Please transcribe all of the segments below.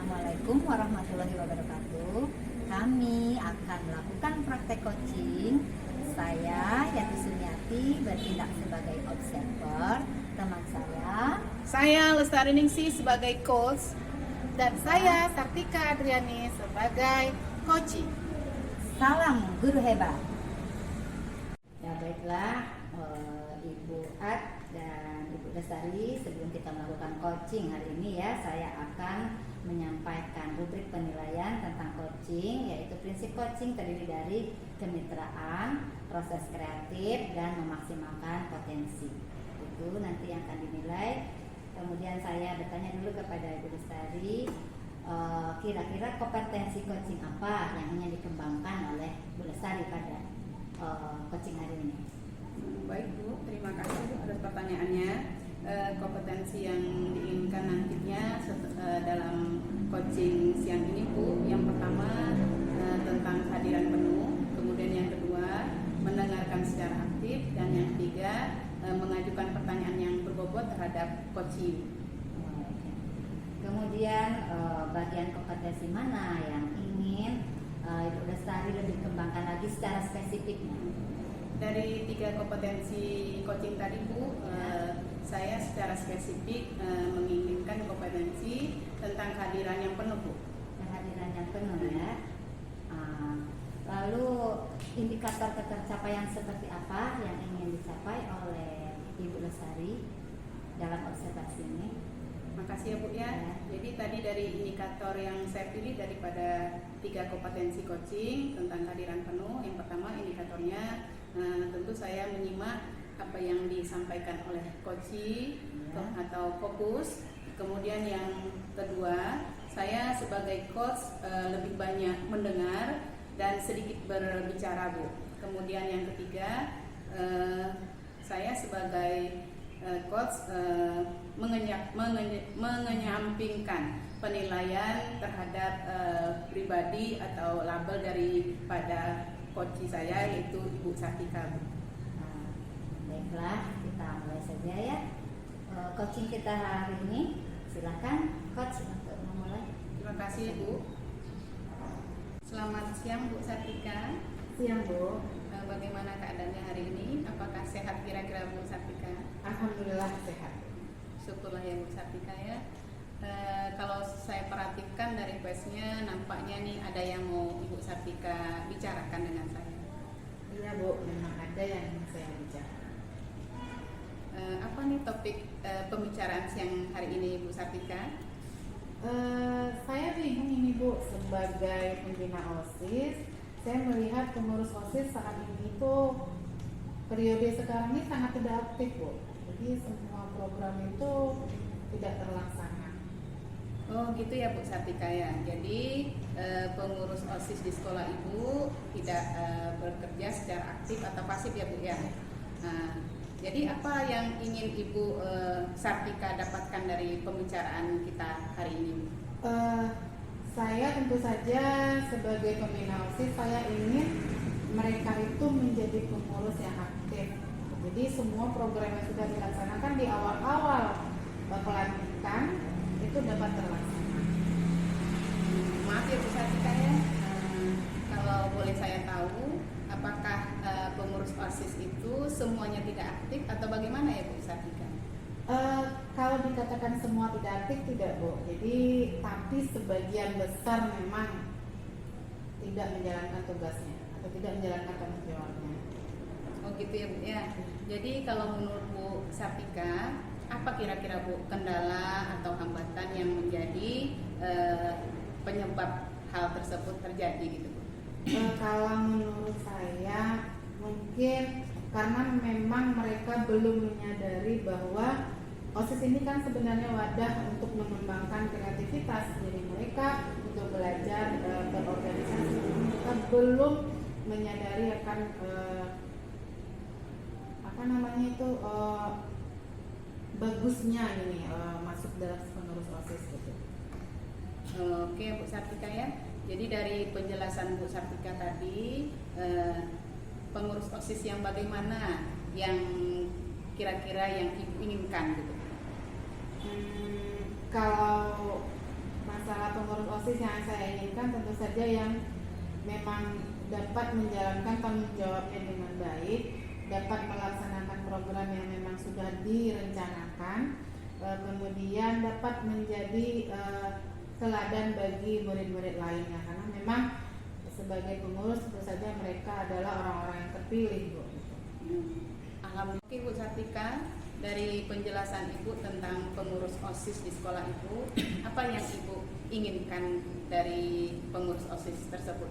Assalamualaikum warahmatullahi wabarakatuh. Kami akan melakukan praktek coaching. Saya Yati Sunyati bertindak sebagai observer. Teman Saya Lestari Ningsih sebagai coach. Dan saya Sartika Adriani sebagai coaching. salam guru hebat. Ya baiklah, Ibu Ad dan Ibu Lestari, sebelum kita melakukan coaching hari ini ya, saya akan menyampaikan rubrik penilaian tentang coaching, yaitu prinsip coaching terdiri dari kemitraan, proses kreatif, dan memaksimalkan potensi. Itu nanti yang akan dinilai. Kemudian saya bertanya dulu kepada Ibu Lestari, kira-kira kompetensi coaching apa yang ingin dikembangkan oleh Bu Lestari pada coaching hari ini? Baik Bu, terima kasih Bu atas pertanyaannya. Kompetensi yang diinginkan nantinya dalam coaching siang ini Bu, yang pertama tentang kehadiran penuh, kemudian yang kedua mendengarkan secara aktif, dan yang ketiga mengajukan pertanyaan yang berbobot terhadap coaching. Kemudian bagian kompetensi mana yang ingin Ibu Lestari lebih kembangkan lagi secara spesifiknya? Dari 3 kompetensi coaching tadi Bu, saya secara spesifik menginginkan kompetensi tentang kehadiran yang penuh Bu. Kehadiran yang penuh ya. Lalu indikator ketercapaian seperti apa yang ingin dicapai oleh Ibu Lestari dalam observasi ini? Makasih ya Bu ya. Jadi tadi dari indikator yang saya pilih daripada 3 kompetensi coaching tentang kehadiran penuh, yang pertama indikatornya tentu saya menyimak apa yang disampaikan oleh coaching atau fokus. Kemudian yang kedua, saya sebagai coach lebih banyak mendengar dan sedikit berbicara Bu. Kemudian yang ketiga, saya sebagai coach mengenyampingkan penilaian terhadap pribadi atau label daripada coach saya, yaitu Ibu Sartika. Baiklah, kita mulai saja ya coaching kita hari ini. Silakan coach untuk memulai. Terima kasih Bu. Selamat siang Bu Sartika. Siang Bu. Bagaimana keadaannya hari ini? Apakah sehat kira-kira Bu Sartika? Alhamdulillah sehat. Syukurlah ya Bu Sartika ya. Kalau saya perhatikan dari questnya, nampaknya nih ada yang mau Ibu Sartika bicarakan dengan saya. Iya Bu, memang ada yang saya bicarakan. Apa nih topik pembicaraan siang hari ini Bu Sartika? Saya bingung ini Bu, sebagai pembina OSIS, saya melihat pengurus OSIS saat ini itu periode sekarang ini sangat tidak aktif Bu. Jadi semua program itu tidak terlaksana. Oh gitu ya Bu Sartika ya. Jadi pengurus OSIS di sekolah Ibu tidak bekerja secara aktif atau pasif ya Bu ya. Nah, jadi apa yang ingin Ibu Sartika dapatkan dari pembicaraan kita hari ini? Saya tentu saja sebagai pembina OSIS, saya ingin mereka itu menjadi pengurus yang aktif. Jadi semua program yang sudah dilaksanakan di awal-awal pelantikan itu dapat terlaksana. Maaf ya Bu Sartika ya, kalau boleh saya tahu, apakah pengurus OSIS itu semuanya tidak aktif atau bagaimana ya Bu Sartika? Kalau dikatakan semua tidak aktif tidak Bu. Jadi tapi sebagian besar memang tidak menjalankan tugasnya atau tidak menjalankan tanggung jawabnya. Oh gitu ya Bu ya. Jadi kalau menurut Bu Sartika, apa kira-kira Bu kendala atau hambatan yang menjadi penyebab hal tersebut terjadi gitu Bu? Kalau menurut saya mungkin karena memang mereka belum menyadari bahwa OSIS ini kan sebenarnya wadah untuk mengembangkan kreativitas diri mereka untuk belajar berorganisasi. Mereka belum menyadari akan bagusnya ini masuk dalam pengurus OSIS gitu. Oke Bu Sartika ya. Jadi dari penjelasan Bu Sartika tadi, pengurus OSIS yang bagaimana yang kira-kira yang Ibu inginkan gitu? Kalau masalah pengurus OSIS yang saya inginkan tentu saja yang memang dapat menjalankan tanggung jawabnya dengan baik, dapat melaksanakan program yang memang sudah direncanakan, kemudian dapat menjadi teladan bagi murid-murid lainnya, karena memang sebagai pengurus tentu saja mereka adalah orang-orang yang terpilih, Bu. Alhamdulillah. Oke, Bu Sartika, dari penjelasan Ibu tentang pengurus OSIS di sekolah Ibu, apa yang Ibu inginkan dari pengurus OSIS tersebut?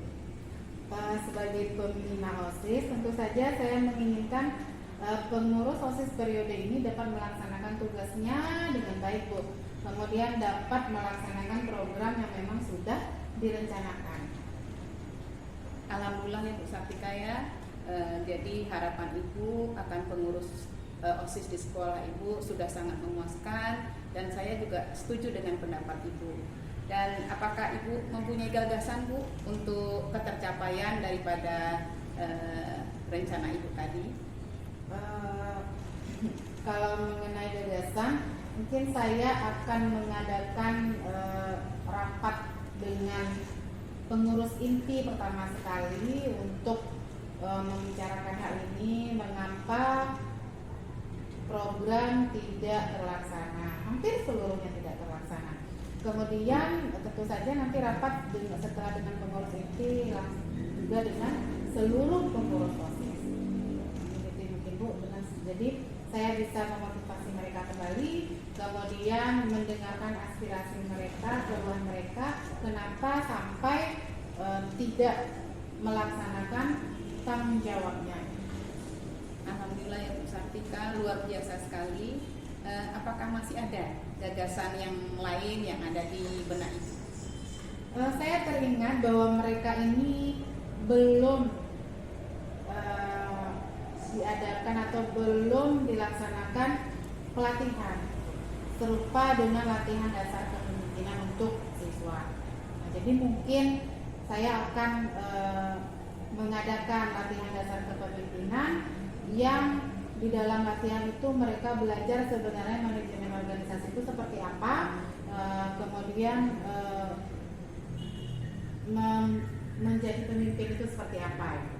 Sebagai pembina OSIS, tentu saja saya menginginkan pengurus OSIS periode ini dapat melaksanakan tugasnya dengan baik, Bu. Kemudian dapat melaksanakan program yang memang sudah direncanakan. Alhamdulillah ya Bu Sartika ya. Jadi harapan Ibu akan pengurus OSIS di sekolah Ibu sudah sangat memuaskan, dan saya juga setuju dengan pendapat Ibu. Dan apakah Ibu mempunyai gagasan, Bu, untuk ketercapaian daripada rencana Ibu tadi? Kalau mengenai gagasan, mungkin saya akan mengadakan rapat dengan pengurus inti pertama sekali untuk membicarakan hal ini, mengapa program tidak terlaksana, hampir seluruhnya tidak terlaksana. Kemudian tentu saja nanti rapat setelah dengan pengurus inti, langsung juga dengan seluruh pengurus OSIS. Mungkin Bu, jadi saya bisa memotivasi mereka kembali, kemudian mendengarkan aspirasi mereka, keluhan mereka, kenapa sampai tidak melaksanakan tanggung jawabnya. Alhamdulillah ya Bu Sartika, luar biasa sekali. Apakah masih ada gagasan yang lain yang ada di benak Ibu? Saya teringat bahwa mereka ini belum diadakan atau belum dilaksanakan pelatihan serupa dengan latihan dasar kepemimpinan untuk siswa. Nah, jadi mungkin saya akan mengadakan latihan dasar kepemimpinan yang di dalam latihan itu mereka belajar sebenarnya manajemen organisasi itu seperti apa, kemudian menjadi pemimpin itu seperti apa.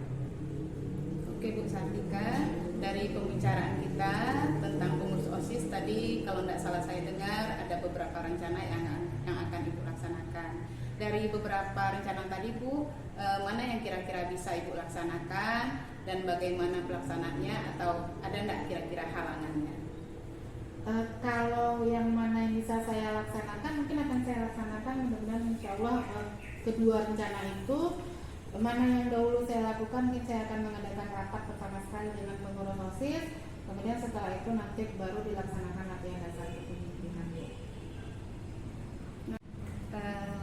Oke Bu Sartika, dari pembicaraan kita tentang pengurus OSIS tadi, kalau tidak salah saya dengar ada beberapa rencana yang akan Ibu laksanakan. Dari beberapa rencana tadi Bu, mana yang kira-kira bisa Ibu laksanakan dan bagaimana pelaksanaannya, atau ada enggak kira-kira halangannya? Kalau yang mana yang bisa saya laksanakan, mungkin akan saya laksanakan, mudah-mudahan insya Allah kedua rencana itu. Mana yang dahulu saya lakukan, mungkin saya akan mengadakan rapat pertama sekali dengan pengurus OSIS, kemudian setelah itu nanti baru dilaksanakan latihan dasar kepemimpinan.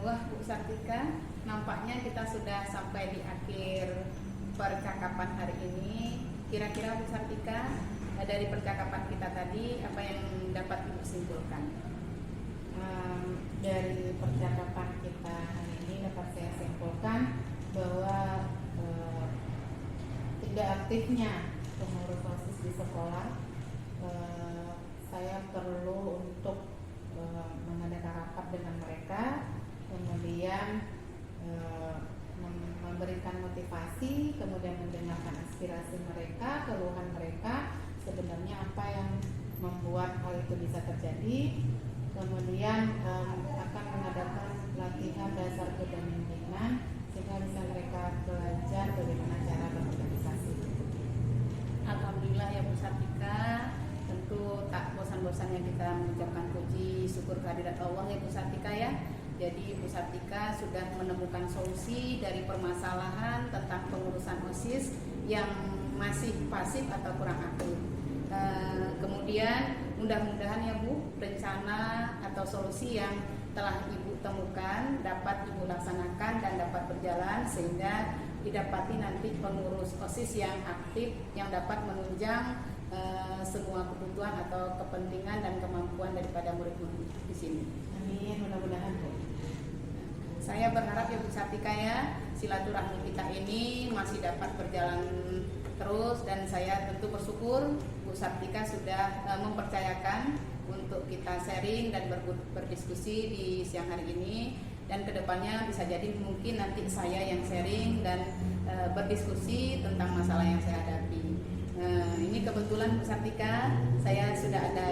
Wah Bu Sartika, nampaknya kita sudah sampai di akhir percakapan hari ini. Kira-kira Bu Sartika, dari percakapan kita tadi, apa yang dapat Ibu simpulkan? Dari percakapan kita hari ini dapat saya simpulkan bahwa tidak aktifnya pengurus OSIS di sekolah, saya perlu untuk mengadakan rapat dengan mereka, kemudian memberikan motivasi, kemudian mendengarkan aspirasi mereka, keluhan mereka, sebenarnya apa yang membuat hal itu bisa terjadi, kemudian akan mengadakan latihan dasar kepemimpinan sehingga bisa mereka belajar bagaimana cara berorganisasi. Alhamdulillah ya Bu Sartika, tentu tak bosan-bosannya kita mengucapkan puji syukur kehadirat Allah ya Bu Sartika ya. Jadi Bu Sartika sudah menemukan solusi dari permasalahan tentang pengurusan OSIS yang masih pasif atau kurang aktif. Kemudian mudah-mudahan ya Bu, rencana atau solusi yang telah Ibu temukan dapat Ibu laksanakan dan dapat berjalan sehingga didapati nanti pengurus OSIS yang aktif yang dapat menunjang semua kebutuhan atau kepentingan dan kemampuan daripada murid-murid di sini. Amin, mudah-mudahan Bu. Saya berharap ya Bu Sartika ya, silaturahmi kita ini masih dapat berjalan terus, dan saya tentu bersyukur Bu Sartika sudah mempercayakan untuk kita sharing dan berdiskusi di siang hari ini, dan kedepannya bisa jadi mungkin nanti saya yang sharing dan berdiskusi tentang masalah yang saya hadapi. Ini kebetulan Bu Sartika, saya sudah ada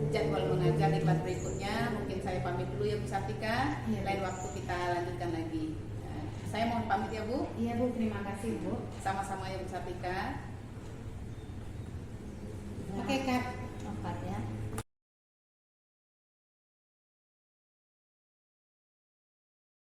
jadwal mengajar di kelas berikutnya. Mungkin saya pamit dulu ya Bu Sartika. Iya, Bu. Lain waktu kita lanjutkan lagi. Saya mohon pamit ya Bu. Iya Bu, terima kasih Bu. Sama-sama ya Bu Sartika.